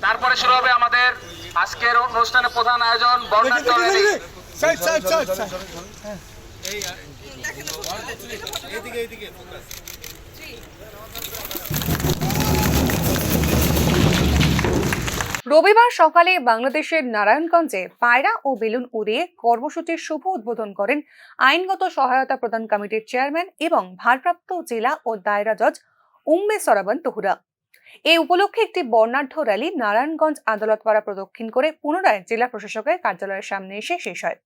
তারপরে শুরু হবে আমাদের আজকের অনুষ্ঠানের প্রধান আয়োজন বর্ণাঢ্য র্যালি। রবিবার সকালে বাংলাদেশের নারায়ণগঞ্জে পায়রা ও বেলুন উড়িয়ে কর্মসূচির শুভ উদ্বোধন করেন আইনগত সহায়তা প্রদান কমিটির চেয়ারম্যান এবং ভারপ্রাপ্ত জেলা ও দায়রা জজ উম্মে সরাবন তহুরা। এই উপলক্ষে একটি বর্ণাঢ্য র্যালি নারায়ণগঞ্জ আদালতপাড়া প্রদক্ষিণ করে পুনরায় জেলা প্রশাসকের কার্যালয়ের সামনে এসে শেষ হয়।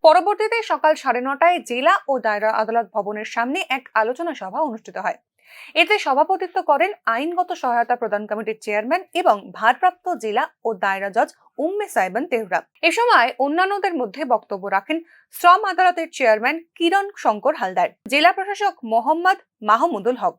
পরবর্তীতে সকাল 9:30টায় জেলা ও দায়রা আদালত ভবনের সামনে এক আলোচনা সভা অনুষ্ঠিত হয়। এতে সভাপতিত্ব করেন আইনগত সহায়তা প্রদান কমিটির চেয়ারম্যান এবং ভারপ্রাপ্ত জেলা ও দায়রা জজ উম্মে সাইবান তেহরা। এ সময় অন্যান্যদের মধ্যে বক্তব্য রাখেন শ্রম আদালতের চেয়ারম্যান কিরণ শঙ্কর হালদার, জেলা প্রশাসক Mohammad Mahmudul Haque,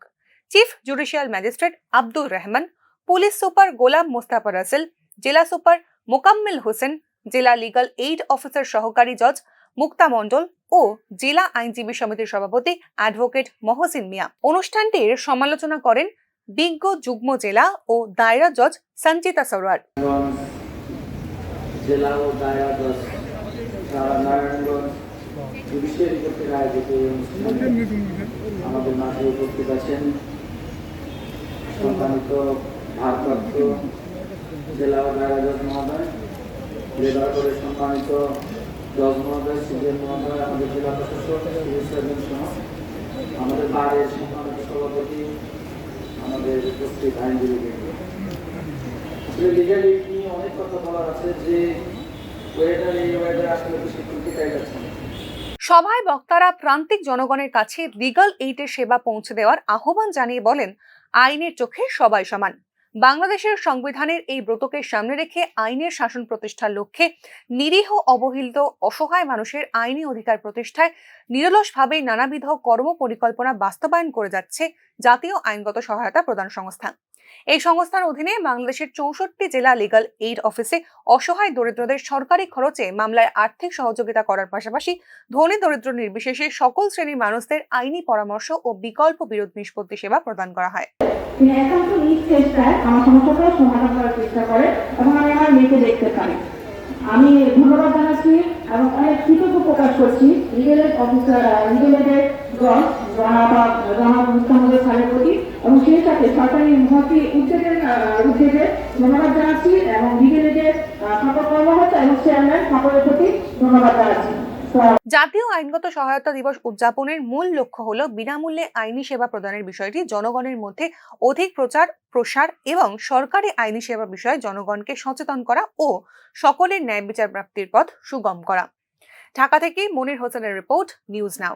chief judicial magistrate Abdur Rahman, police super Golam Mostafa Rasel, জেলা সুপার মোকাম্মেল হোসেন, জেলা লিগাল এইড অফিসার সহকারী জজ মুক্তা মণ্ডল ও জেলা আইনজীবী সমিতির সভাপতি অ্যাডভোকেট মহসিন মিয়া। অনুষ্ঠানটির সমালোচনা করেন বিজ্ঞ যুগ্ম জেলা ও দায়রা জজ সঞ্চিতা সরোয়ার। জেলা ও দায়রা জজ নারায়ণগঞ্জ জুডিশিয়ারি কর্তৃক আয়োজিত আমাদের মাঝে উপস্থিত আছেন সম্মানিত ভারপ্রাপ্ত জেলা ও দায়রা জজ মহোদয়, লেবার করে সম্মানিত জজ মহোদয়, সিনিয়র মহোদয়, আমাদের জেলা প্রশাসক, সিভিল সার্জন সহ আমাদের বারের সম্মানিত সভাপতি, আমাদের উপস্থিত আইনজীবীবৃন্দ। লিগ্যাল এইড নিয়ে অনেক কথা বলার আছে যে ওয়েদার এই ওয়েদার আসলে বেশি ক্রিটিকাইজ আছে। সভায় বক্তারা প্রান্তিক জনগণের কাছে লিগ্যাল এইডের সেবা পৌঁছে দেওয়ার আহ্বান জানিয়ে বলেন, আইনের চোখে সবাই সমান। বাংলাদেশের সংবিধানের এই ব্রতকে সামনে রেখে আইনের শাসন প্রতিষ্ঠার লক্ষ্যে নিরীহ, অবহেলিত, অসহায় মানুষের আইনি অধিকার প্রতিষ্ঠায় নিরলসভাবে নানাবিধ কর্ম পরিকল্পনা বাস্তবায়ন করে যাচ্ছে জাতীয় আইনগত সহায়তা প্রদান সংস্থা। এই সংস্থার অধীনে বাংলাদেশের 64টি জেলা লিগ্যাল এইড অফিসে অসহায় দরিদ্রদের সরকারি খরচে মামলায় আর্থিক সহযোগিতা করার পাশাপাশি ধনী দরিদ্র নির্বিশেষে সকল শ্রেণীর মানুষদের আইনি পরামর্শ ও বিকল্প বিরোধ নিষ্পত্তি সেবা প্রদান করা হয়। তিনি একান্ত নিজ চেষ্টায় আমার সমস্যাটাও সমাধান করার চেষ্টা করে এবং আমি আমার মেয়েকে দেখতে পাই। আমি ধন্যবাদ জানাচ্ছি এবং অনেক কৃতজ্ঞ প্রকাশ করছি লিগ্যাল এইড অফিসার লিগ্যাল এইডের জজ জনাব মুস্তাফা স্যারের প্রতি এবং সেই সাথে সরকারি মহতি উদ্যোগে ধন্যবাদ জানাচ্ছি এবং লিগ্যাল এইডের সকল কর্মকর্তা এবং চেয়ারম্যান সকলের প্রতি ধন্যবাদ জানাচ্ছি। জাতীয় আইনগত সহায়তা দিবস উদযাপনের মূল লক্ষ্য হল বিনামূল্যে আইনি সেবা প্রদানের বিষয়টি জনগণের মধ্যে অধিক প্রচার প্রসার এবং সরকারি আইনি সেবা বিষয়ে জনগণকে সচেতন করা ও সকলের ন্যায় বিচার প্রাপ্তির পথ সুগম করা। ঢাকা থেকে মনির হোসেনের রিপোর্ট, নিউজ নাও।